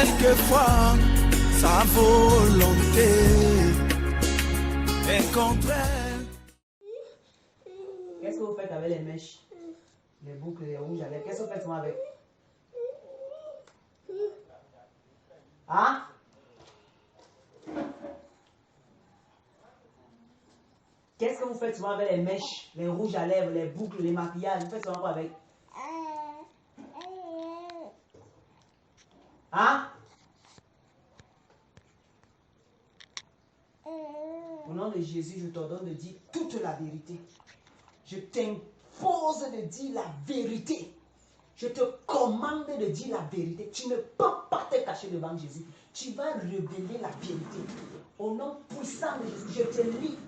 quelquefois sa volonté est contraire. Qu'est-ce que vous faites avec les mèches, les boucles, les rouges à lèvres? Qu'est-ce que vous faites souvent avec? Hein? Qu'est-ce que vous faites souvent avec les mèches, les rouges à lèvres, les boucles, les maquillages? Vous faites souvent quoi avec? Hein? Au nom de Jésus, je t'ordonne de dire toute la vérité. Je t'impose de dire la vérité. Je te commande de dire la vérité. Tu ne peux pas te cacher devant Jésus. Tu vas révéler la vérité. Au nom puissant de Jésus, je te lis.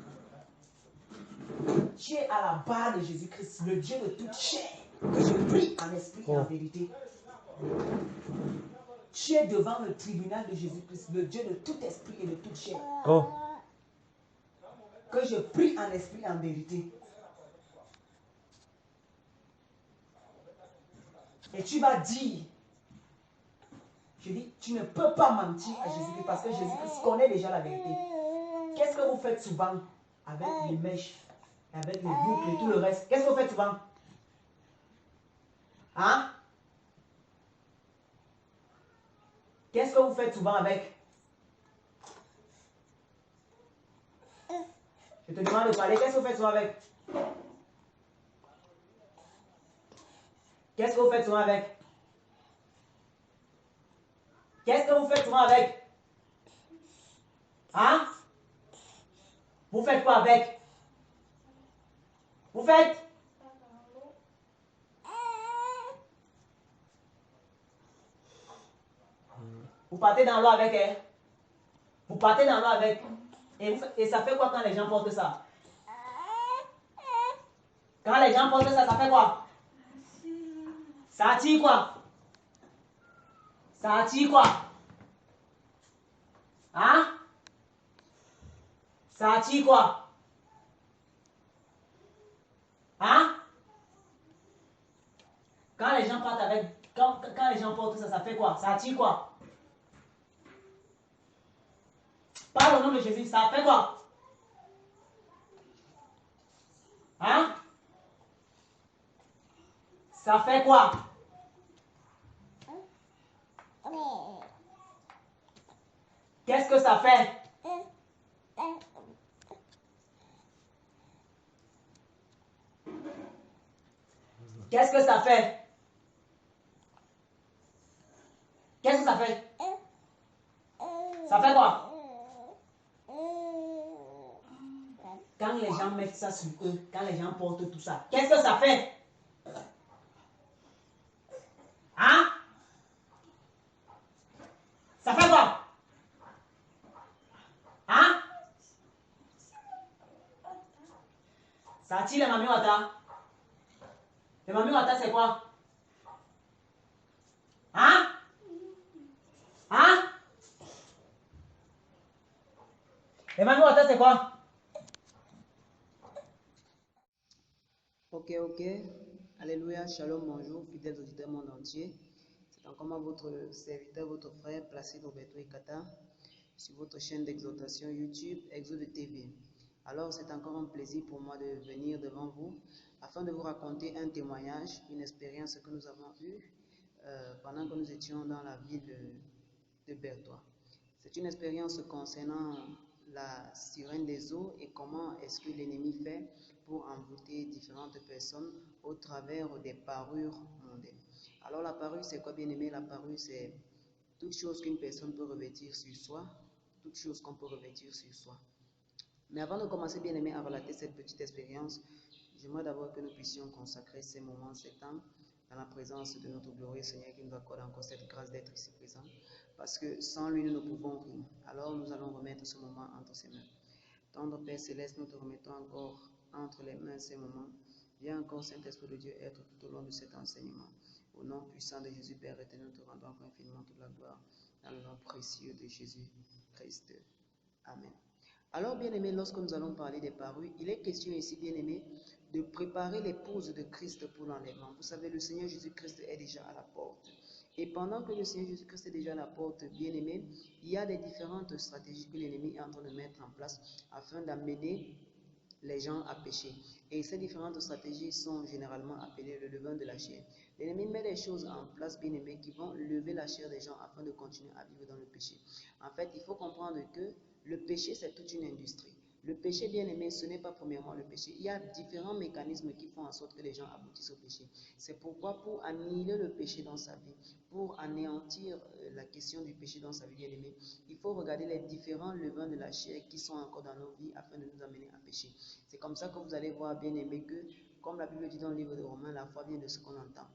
Tu es à la barre de Jésus-Christ, le Dieu de toute chair, que je prie en esprit et en vérité. Tu es devant le tribunal de Jésus-Christ, le Dieu de tout esprit et de toute chair. Que je prie en esprit et en vérité. Et tu vas dire, je dis, tu ne peux pas mentir à Jésus-Christ parce que Jésus-Christ connaît déjà la vérité. Qu'est-ce que vous faites souvent avec les mèches, avec les boucles et tout le reste? Qu'est-ce que vous faites souvent? Hein? Qu'est-ce que vous faites souvent avec? Je te demande de parler. Qu'est-ce que vous faites souvent avec? Qu'est-ce que vous faites souvent avec? Qu'est-ce que vous faites souvent avec? Hein? Vous faites quoi avec? Vous faites? Vous partez dans l'eau avec elle. Vous partez dans l'eau avec. Et ça fait quoi quand les gens portent ça? Quand les gens portent ça, ça fait quoi? Ça attire quoi? Ça attire quoi? Hein? Ça attire quoi? Hein? Quand les gens partent avec. Quand les gens portent ça, ça fait quoi? Ça attire quoi? Parle au nom de Jésus, ça fait quoi? Hein? Ça fait quoi? Qu'est-ce que ça fait? Qu'est-ce que ça fait? Qu'est-ce que ça fait? Ça fait quoi? Quand les gens mettent ça sur eux, quand les gens portent tout ça, qu'est-ce que ça fait? Hein? Ça fait quoi? Hein? Ça attire les mamiwata. Les mamiwata, c'est quoi? Hein? Hein? Les mamiwata, c'est quoi? Ok. Alléluia, shalom, bonjour, fidèles auditeurs du monde entier. C'est encore moi, votre serviteur, votre frère, Placide Roberto Ekata, sur votre chaîne d'exhortation YouTube, Exode TV. Alors, c'est encore un plaisir pour moi de venir devant vous afin de vous raconter un témoignage, une expérience que nous avons eue pendant que nous étions dans la ville de Bertois. C'est une expérience concernant la sirène des eaux et comment est-ce que l'ennemi fait pour envoûter différentes personnes au travers des parures mondaines. Alors la parure, c'est quoi, bien aimé? La parure, c'est toute chose qu'une personne peut revêtir sur soi, toute chose qu'on peut revêtir sur soi. Mais avant de commencer, bien aimé, à relater cette petite expérience, j'aimerais d'abord que nous puissions consacrer ces moments, ces temps, dans la présence de notre glorieux Seigneur qui nous accorde encore cette grâce d'être ici présent. Parce que sans lui, nous ne pouvons rien. Alors nous allons remettre ce moment entre ses mains. Tendre Père Céleste, nous te remettons encore entre les mains ces moments. Viens encore, Saint-Esprit de Dieu, être tout au long de cet enseignement. Au nom puissant de Jésus, Père éternel, nous te rendons encore infiniment toute la gloire. Dans le nom précieux de Jésus-Christ. Amen. Alors, bien-aimés, lorsque nous allons parler des parures, il est question ici, bien-aimés, de préparer l'épouse de Christ pour l'enlèvement. Vous savez, le Seigneur Jésus-Christ est déjà à la porte. Et pendant que le Seigneur Jésus-Christ est déjà à la porte, bien-aimé, il y a des différentes stratégies que l'ennemi est en train de mettre en place afin d'amener les gens à pécher. Et ces différentes stratégies sont généralement appelées le levain de la chair. L'ennemi met des choses en place, bien aimé, qui vont lever la chair des gens afin de continuer à vivre dans le péché. En fait, il faut comprendre que le péché, c'est toute une industrie. Le péché, bien aimé, ce n'est pas premièrement le péché. Il y a différents mécanismes qui font en sorte que les gens aboutissent au péché. C'est pourquoi, pour annihiler le péché dans sa vie, pour anéantir la question du péché dans sa vie, bien aimé, il faut regarder les différents levains de la chair qui sont encore dans nos vies afin de nous amener à pécher. C'est comme ça que vous allez voir, bien aimé, que, comme la Bible dit dans le livre de Romains, la foi vient de ce qu'on entend.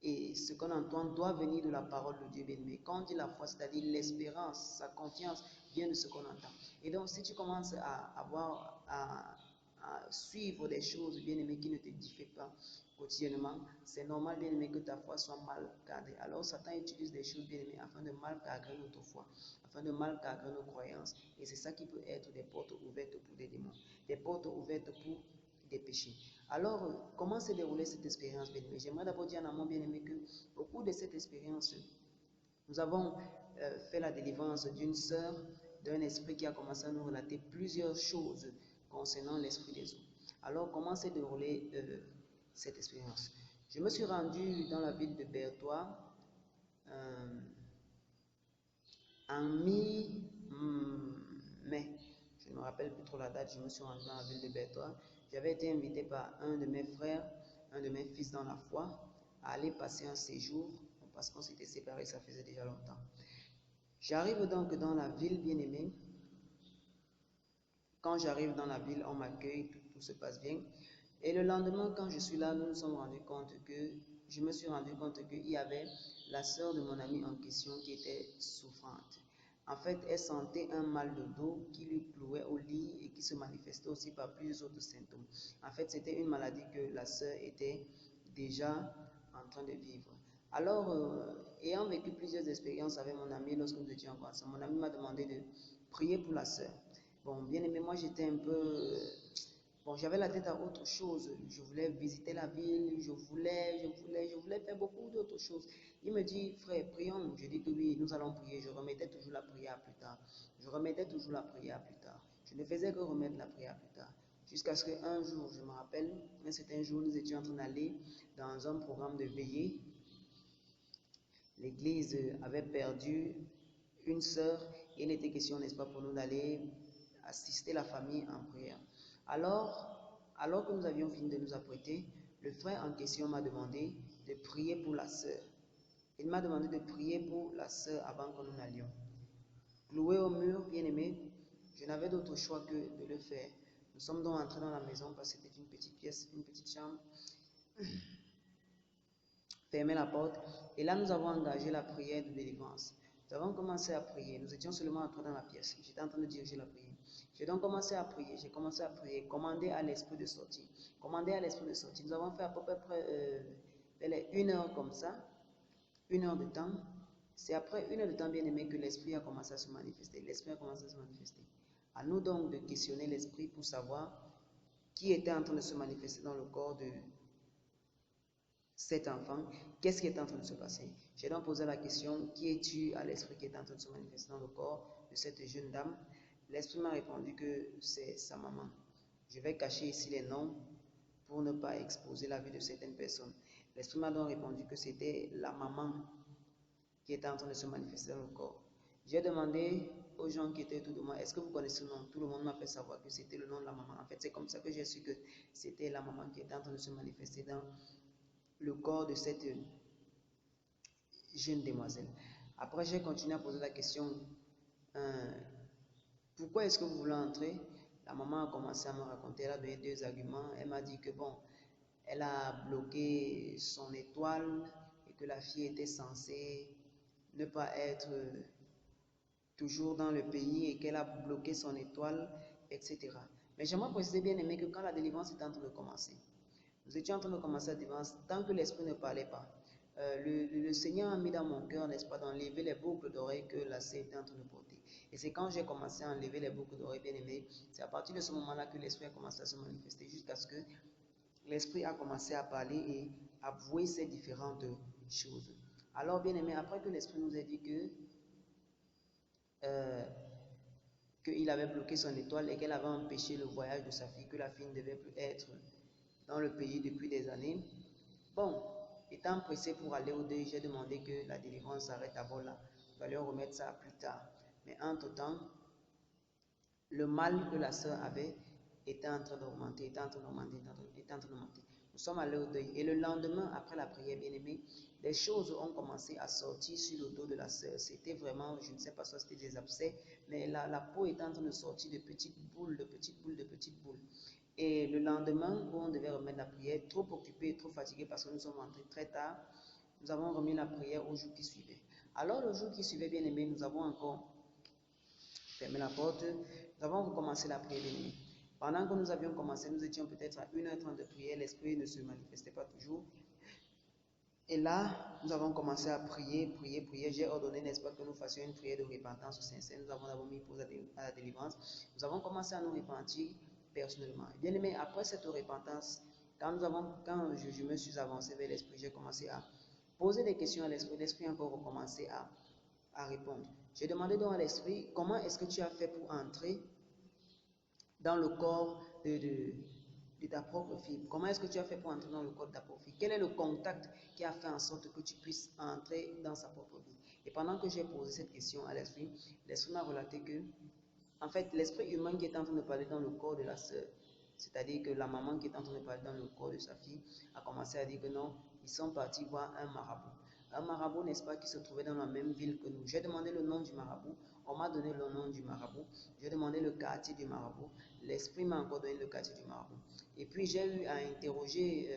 Et ce qu'on entend doit venir de la parole de Dieu, bien-aimé. Quand on dit la foi, c'est-à-dire l'espérance, sa confiance vient de ce qu'on entend. Et donc, si tu commences à suivre des choses, bien-aimé, qui ne t'édifient pas quotidiennement, c'est normal, bien-aimé, que ta foi soit mal cadrée. Alors, Satan utilise des choses, bien-aimé, afin de mal cadrer notre foi, afin de mal cadrer nos croyances. Et c'est ça qui peut être des portes ouvertes pour des démons, des portes ouvertes pour des péchés. Alors, comment s'est déroulée cette expérience, bien-aimé? J'aimerais d'abord dire en amont, bien-aimé, qu'au cours de cette expérience, nous avons fait la délivrance d'une sœur, d'un esprit qui a commencé à nous relater plusieurs choses concernant l'esprit des eaux. Alors, comment s'est déroulée cette expérience? Je me suis rendu dans la ville de Bertois en mi-mai. Je ne me rappelle plus trop la date, je me suis rendu dans la ville de Bertois. J'avais été invité par un de mes frères, un de mes fils dans la foi, à aller passer un séjour, parce qu'on s'était séparés, ça faisait déjà longtemps. J'arrive donc dans la ville, bien-aimée. Quand j'arrive dans la ville, on m'accueille, tout se passe bien. Et le lendemain, quand je suis là, je me suis rendu compte qu'il y avait la sœur de mon ami en question qui était souffrante. En fait, elle sentait un mal de dos qui lui clouait au lit et qui se manifestait aussi par plusieurs autres symptômes. En fait, c'était une maladie que la sœur était déjà en train de vivre. Alors, ayant vécu plusieurs expériences avec mon ami lorsque nous étions ensemble, mon ami m'a demandé de prier pour la sœur. Bon, bien aimé, moi j'étais un peu... Bon, j'avais la tête à autre chose. Je voulais visiter la ville, je voulais faire beaucoup d'autres choses. Il me dit, frère, prions. Je dis que oui, nous allons prier. Je remettais toujours la prière plus tard. Je ne faisais que remettre la prière plus tard. Jusqu'à ce qu'un jour, je me rappelle, un certain jour, nous étions en train d'aller dans un programme de veillée. L'église avait perdu une sœur et il était question, n'est-ce pas, pour nous d'aller assister la famille en prière. Alors que nous avions fini de nous apprêter, le frère en question m'a demandé de prier pour la sœur. Il m'a demandé de prier pour la sœur avant que nous n'allions. Cloué au mur, bien aimé, je n'avais d'autre choix que de le faire. Nous sommes donc entrés dans la maison parce que c'était une petite pièce, une petite chambre. Fermer la porte. Et là, nous avons engagé la prière de délivrance. Nous avons commencé à prier. Nous étions seulement entrés dans la pièce. J'étais en train de diriger la prière. J'ai donc commencé à prier. J'ai commencé à prier. Commander à l'esprit de sortir. Commander à l'esprit de sortir. Nous avons fait à peu près une heure comme ça. Une heure de temps. C'est après une heure de temps, bien aimé, que l'esprit a commencé à se manifester. L'esprit a commencé à se manifester. À nous donc de questionner l'esprit pour savoir qui était en train de se manifester dans le corps de cet enfant, qu'est-ce qui est en train de se passer? J'ai donc posé la question, qui es-tu à l'esprit qui est en train de se manifester dans le corps de cette jeune dame? L'esprit m'a répondu que c'est sa maman. Je vais cacher ici les noms pour ne pas exposer la vie de certaines personnes. L'esprit m'a donc répondu que c'était la maman qui était en train de se manifester dans le corps. J'ai demandé aux gens qui étaient autour de moi, est-ce que vous connaissez le nom? Tout le monde m'a fait savoir que c'était le nom de la maman. En fait, c'est comme ça que j'ai su que c'était la maman qui était en train de se manifester dans le corps de cette jeune demoiselle. Après, j'ai continué à poser la question, pourquoi est-ce que vous voulez entrer? La maman a commencé à me raconter, elle a donné deux arguments. Elle m'a dit que bon, elle a bloqué son étoile et que la fille était censée ne pas être toujours dans le pays et qu'elle a bloqué son étoile, etc. Mais j'aimerais préciser, bien aimé, que quand la délivrance était en train de commencer, nous étions en train de commencer la délivrance, tant que l'esprit ne parlait pas. Le Seigneur a mis dans mon cœur, n'est-ce pas, d'enlever les boucles d'oreilles que la sœur était en train de porter. Et c'est quand j'ai commencé à enlever les boucles d'oreilles, bien aimé, c'est à partir de ce moment-là que l'esprit a commencé à se manifester, jusqu'à ce que l'esprit a commencé à parler et à avouer ces différentes choses. Alors, bien aimé, après que l'Esprit nous a dit qu'il avait bloqué son étoile et qu'elle avait empêché le voyage de sa fille, que la fille ne devait plus être dans le pays depuis des années. Bon, étant pressé pour aller au deuil, j'ai demandé que la délivrance s'arrête d'abord là. On va leur remettre ça plus tard. Mais entre-temps, le mal que la sœur avait était en train d'augmenter, était en train d'augmenter. Nous sommes allés au deuil. Et le lendemain, après la prière, bien aimée, des choses ont commencé à sortir sur le dos de la sœur. C'était vraiment, je ne sais pas si c'était des abcès, mais la peau était en train de sortir de petites boules, de petites boules, de petites boules. Et le lendemain, où on devait remettre la prière, trop occupé, trop fatigué parce que nous sommes rentrés très tard, nous avons remis la prière au jour qui suivait. Alors le jour qui suivait, bien aimé, nous avons encore fermé la porte, nous avons recommencé la prière, bien aimé. Pendant que nous avions commencé, nous étions peut-être à 1h30 de prière, l'esprit ne se manifestait pas toujours. Et là, nous avons commencé à prier. J'ai ordonné, n'est-ce pas, que nous fassions une prière de repentance au Saint-Saint. Nous avons d'abord mis pause à la délivrance. Nous avons commencé à nous repentir personnellement. Bien aimé, après cette repentance, quand je me suis avancé vers l'esprit, j'ai commencé à poser des questions à l'esprit. L'esprit a encore recommencé à répondre. J'ai demandé donc à l'esprit, comment est-ce que tu as fait pour entrer dans le corps de ta propre fille? Comment est-ce que tu as fait pour entrer dans le corps de ta propre fille? Quel est le contact qui a fait en sorte que tu puisses entrer dans sa propre vie? Et pendant que j'ai posé cette question à l'esprit, l'esprit m'a relaté que, en fait, l'esprit humain qui est en train de parler dans le corps de la sœur, c'est-à-dire que la maman qui est en train de parler dans le corps de sa fille, a commencé à dire que non, ils sont partis voir un marabout. Un marabout, n'est-ce pas, qui se trouvait dans la même ville que nous. J'ai demandé le nom du marabout, on m'a donné le nom du marabout, j'ai demandé le quartier du marabout, l'esprit m'a encore donné le quartier du marabout. Et puis j'ai eu à interroger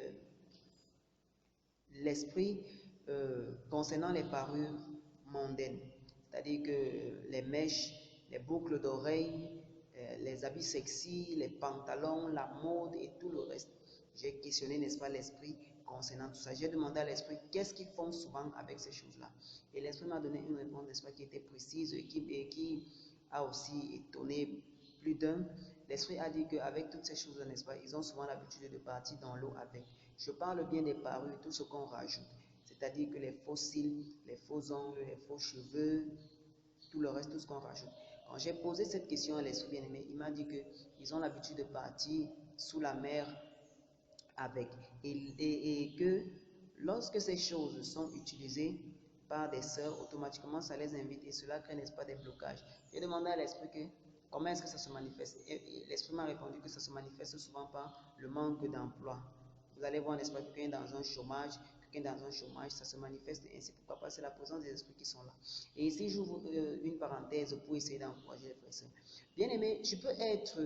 l'esprit concernant les parures mondaines, c'est-à-dire que les mèches, les boucles d'oreilles, les habits sexy, les pantalons, la mode et tout le reste. J'ai questionné, n'est-ce pas, l'esprit concernant tout ça. J'ai demandé à l'esprit qu'est-ce qu'ils font souvent avec ces choses-là. Et l'esprit m'a donné une réponse, n'est-ce pas, qui était précise et qui a aussi étonné plus d'un. L'esprit a dit qu'avec toutes ces choses-là, n'est-ce pas, ils ont souvent l'habitude de partir dans l'eau avec. Je parle bien des parures, tout ce qu'on rajoute. C'est-à-dire que les faux cils, les faux ongles, les faux cheveux, tout le reste, tout ce qu'on rajoute. Quand j'ai posé cette question à l'esprit bien-aimé, il m'a dit qu'ils ont l'habitude de partir sous la mer avec. Et que lorsque ces choses sont utilisées par des sœurs, automatiquement ça les invite et cela crée, n'est-ce pas, des blocages. J'ai demandé à l'esprit que comment est-ce que ça se manifeste. Et l'esprit m'a répondu que ça se manifeste souvent par le manque d'emploi. Vous allez voir, n'est-ce pas, quelqu'un dans un chômage, ça se manifeste ainsi. Pourquoi pas? C'est la présence des esprits qui sont là. Et ici, j'ouvre une parenthèse pour essayer d'encourager les frères et sœurs. Bien aimé, tu peux être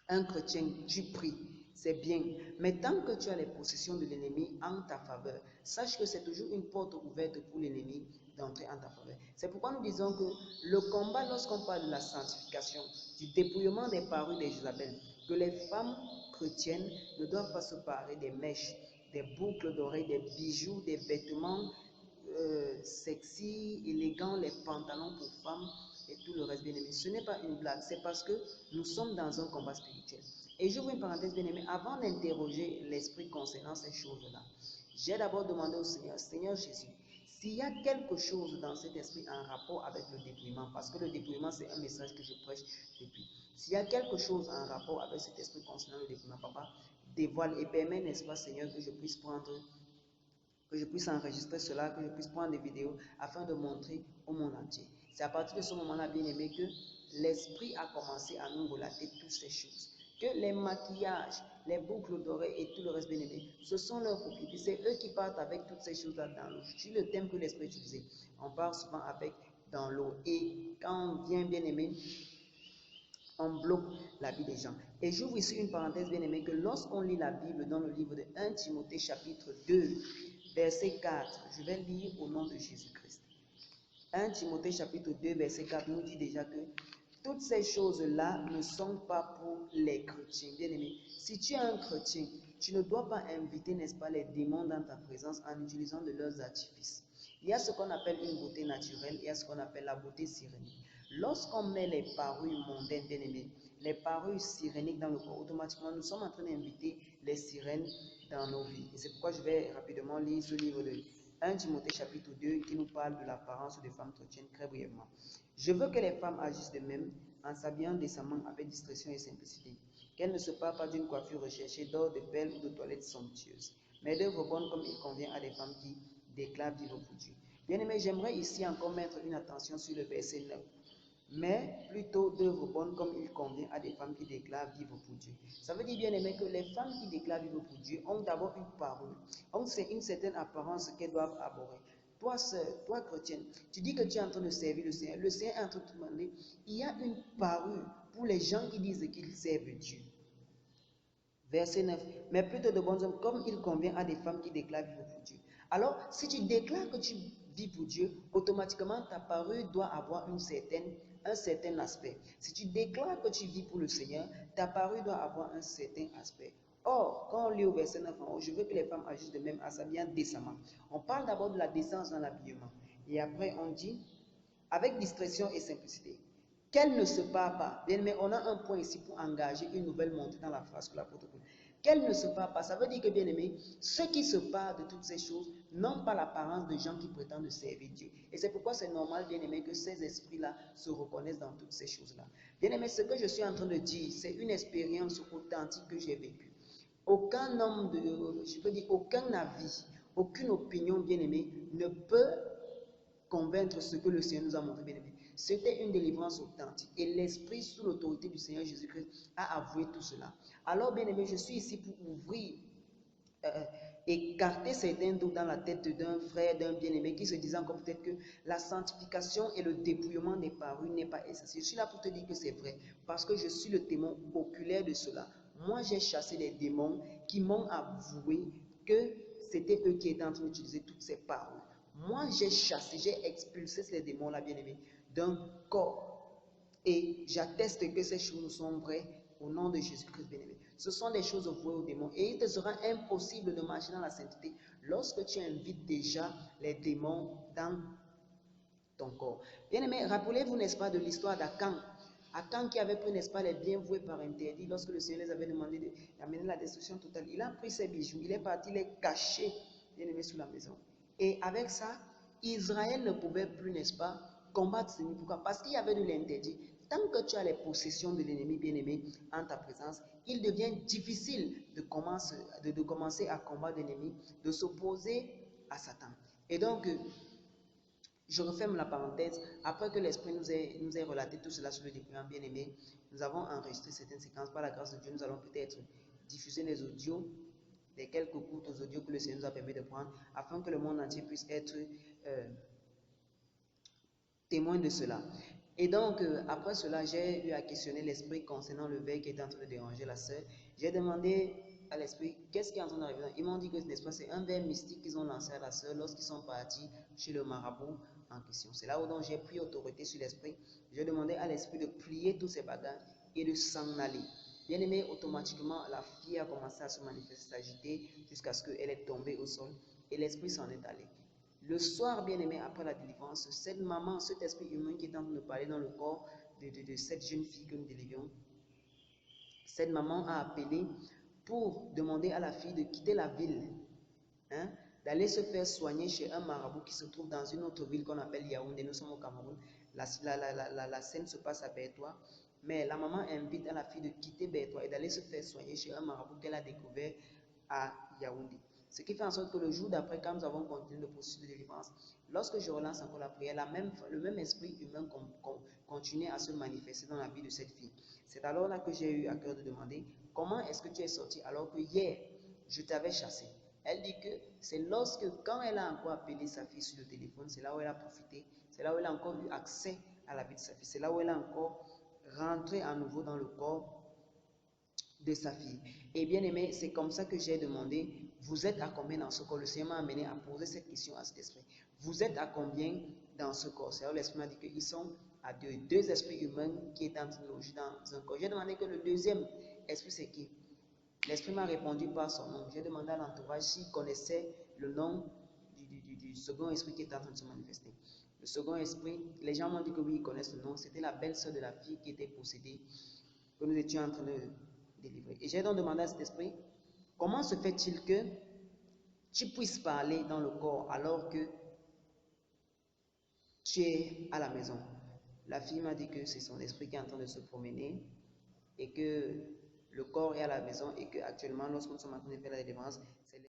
un chrétien, tu pries, c'est bien. Mais tant que tu as les possessions de l'ennemi en ta faveur, sache que c'est toujours une porte ouverte pour l'ennemi d'entrer en ta faveur. C'est pourquoi nous disons que le combat, lorsqu'on parle de la sanctification, du dépouillement des parures des Jézabel, que les femmes chrétiennes ne doivent pas se parer des mèches, des boucles d'oreilles, des bijoux, des vêtements sexy, élégants, les pantalons pour femmes et tout le reste, bien aimé. Ce n'est pas une blague, c'est parce que nous sommes dans un combat spirituel. Et j'ouvre une parenthèse, bien aimé, avant d'interroger l'esprit concernant ces choses-là, j'ai d'abord demandé au Seigneur, Seigneur Jésus, s'il y a quelque chose dans cet esprit en rapport avec le dépouillement, parce que le dépouillement c'est un message que je prêche depuis. S'il y a quelque chose en rapport avec cet esprit concernant le dépouillement, papa, dévoile et permet, n'est-ce pas, Seigneur, que je puisse enregistrer cela, que je puisse prendre des vidéos afin de montrer au monde entier. C'est à partir de ce moment-là, bien aimé, que l'esprit a commencé à nous relater toutes ces choses. Que les maquillages, les boucles d'oreilles et tout le reste, bien aimé, ce sont leurs propriétés. C'est eux qui partent avec toutes ces choses-là dans l'eau. C'est le thème que l'esprit utilisait. On part souvent avec dans l'eau. Et quand on vient, bien aimé, on bloque la vie des gens. Et j'ouvre ici une parenthèse, bien aimé, que lorsqu'on lit la Bible dans le livre de 1 Timothée chapitre 2, verset 4, je vais lire au nom de Jésus-Christ. 1 Timothée chapitre 2, verset 4 nous dit déjà que toutes ces choses-là ne sont pas pour les chrétiens. Bien aimé, si tu es un chrétien, tu ne dois pas inviter, n'est-ce pas, les démons dans ta présence en utilisant de leurs artifices. Il y a ce qu'on appelle une beauté naturelle, il y a ce qu'on appelle la beauté sirénique. Lorsqu'on met les parures mondaines, bien aimé, les parures siréniques dans le corps, automatiquement nous sommes en train d'inviter les sirènes dans nos vies. Et c'est pourquoi je vais rapidement lire ce livre de 1 Timothée chapitre 2 qui nous parle de l'apparence des femmes chrétiennes très brièvement. Je veux que les femmes agissent de même en s'habillant décemment avec discrétion et simplicité, qu'elles ne se parent pas d'une coiffure recherchée, d'or, de perles ou de toilettes somptueuses, mais d'œuvres bonnes comme il convient à des femmes qui déclarent vivre pour Dieu. Bien-aimés, j'aimerais ici encore mettre une attention sur le verset 9. Mais plutôt d'œuvres bonnes comme il convient à des femmes qui déclarent vivre pour Dieu. Ça veut dire, bien aimé, que les femmes qui déclarent vivre pour Dieu ont d'abord une parole, ont une certaine apparence qu'elles doivent aborder. Toi, sœur, toi, chrétienne, tu dis que tu es en train de servir le Seigneur est en train de te demander, il y a une parole pour les gens qui disent qu'ils servent Dieu. Verset 9. Mais plutôt de bons hommes, comme il convient à des femmes qui déclarent vivre pour Dieu. Alors, si tu déclares que tu vis pour Dieu, automatiquement ta parole doit avoir un certain aspect. Si tu déclares que tu vis pour le Seigneur, ta parole doit avoir un certain aspect. Or, quand on lit au verset 9 en haut, je veux que les femmes agissent de même à s'habiller décemment. On parle d'abord de la décence dans l'habillement. Et après, on dit, avec discrétion et simplicité. Qu'elle ne se parle pas. Bien, mais on a un point ici pour engager une nouvelle montée dans la phrase que l'apôtre Paul. Qu'elle ne se parle pas. Ça veut dire que, bien aimé, ceux qui se parlent de toutes ces choses n'ont pas l'apparence de gens qui prétendent servir Dieu. Et c'est pourquoi c'est normal, bien aimé, que ces esprits-là se reconnaissent dans toutes ces choses-là. Bien aimé, ce que je suis en train de dire, c'est une expérience authentique que j'ai vécue. Aucun homme, je peux dire, aucun avis, aucune opinion, bien aimé, ne peut convaincre ce que le Seigneur nous a montré, bien aimé. C'était une délivrance authentique. Et l'Esprit, sous l'autorité du Seigneur Jésus-Christ, a avoué tout cela. Alors, bien aimé, je suis ici pour ouvrir, écarter certains doutes dans la tête d'un frère, d'un bien-aimé qui se disant comme peut-être que la sanctification et le dépouillement des paroles n'est pas essentiel. Je suis là pour te dire que c'est vrai, parce que je suis le témoin oculaire de cela. Moi, j'ai chassé des démons qui m'ont avoué que c'était eux qui étaient en train d'utiliser toutes ces paroles. Moi, j'ai chassé, j'ai expulsé ces démons-là, bien-aimés, d'un corps. Et j'atteste que ces choses sont vraies au nom de Jésus-Christ, bien-aimé. Ce sont des choses vouées aux démons. Et il te sera impossible de marcher dans la sainteté lorsque tu invites déjà les démons dans ton corps. Bien-aimé, rappelez-vous, n'est-ce pas, de l'histoire d'Akan. Akan qui avait pris, n'est-ce pas, les biens voués par interdit lorsque le Seigneur les avait demandé d'amener la destruction totale. Il a pris ses bijoux, il est parti les cacher, bien-aimé, sous la maison. Et avec ça, Israël ne pouvait plus, n'est-ce pas, combattre l'ennemi. Pourquoi? Parce qu'il y avait de l'interdit. Tant que tu as les possessions de l'ennemi, bien-aimé, en ta présence, il devient difficile de commencer à combattre l'ennemi, de s'opposer à Satan. Et donc, je referme la parenthèse. Après que l'Esprit nous ait relaté tout cela sur le dépouillement, bien-aimé, nous avons enregistré certaines séquences. Par la grâce de Dieu, nous allons peut-être diffuser les audios, les quelques courtes audios que le Seigneur nous a permis de prendre, afin que le monde entier puisse être témoin de cela. Et donc, après cela, j'ai eu à questionner l'Esprit concernant le verre qui était en train de déranger la sœur. J'ai demandé à l'Esprit, qu'est-ce qui est en train d'arriver? Ils m'ont dit que, n'est-ce pas, c'est un verre mystique qu'ils ont lancé à la sœur lorsqu'ils sont partis chez le marabout en question. C'est là où donc j'ai pris autorité sur l'Esprit. J'ai demandé à l'Esprit de plier tous ces bagages et de s'en aller. Bien aimé, automatiquement, la fille a commencé à se manifester, s'agiter, jusqu'à ce qu'elle est tombée au sol et l'Esprit s'en est allé. Le soir, bien aimé, après la délivrance, cette maman, cet esprit humain qui est en train de parler dans le corps de cette jeune fille que nous délivrions, cette maman a appelé pour demander à la fille de quitter la ville, hein, d'aller se faire soigner chez un marabout qui se trouve dans une autre ville qu'on appelle Yaoundé. Nous sommes au Cameroun. La scène se passe à Bertois. Mais la maman invite à la fille de quitter Bertois et d'aller se faire soigner chez un marabout qu'elle a découvert à Yaoundé. Ce qui fait en sorte que le jour d'après, quand nous avons continué le processus de délivrance, lorsque je relance encore la prière, le même esprit humain continue à se manifester dans la vie de cette fille. C'est alors là que j'ai eu à cœur de demander, comment est-ce que tu es sorti alors que hier, je t'avais chassé? Elle dit que c'est quand elle a encore appelé sa fille sur le téléphone, c'est là où elle a profité, c'est là où elle a encore eu accès à la vie de sa fille, c'est là où elle a encore rentré à nouveau dans le corps de sa fille. Et bien aimé, c'est comme ça que j'ai demandé, vous êtes à combien dans ce corps? Le Seigneur m'a amené à poser cette question à cet esprit. Vous êtes à combien dans ce corps? C'est alors l'esprit m'a dit qu'ils sont à deux esprits humains qui étaient en train de loger dans un corps. J'ai demandé que le deuxième esprit c'est qui? L'esprit m'a répondu par son nom. J'ai demandé à l'entourage s'il connaissait le nom du second esprit qui était en train de se manifester. Le second esprit, les gens m'ont dit que oui, ils connaissent le nom. C'était la belle-sœur de la fille qui était possédée, que nous étions en train de délivrer. Et j'ai donc demandé à cet esprit Comment se fait-il que tu puisses parler dans le corps alors que tu es à la maison? La fille m'a dit que c'est son esprit qui est en train de se promener et que le corps est à la maison et que actuellement, lorsque nous sommes en train de faire la délivrance, c'est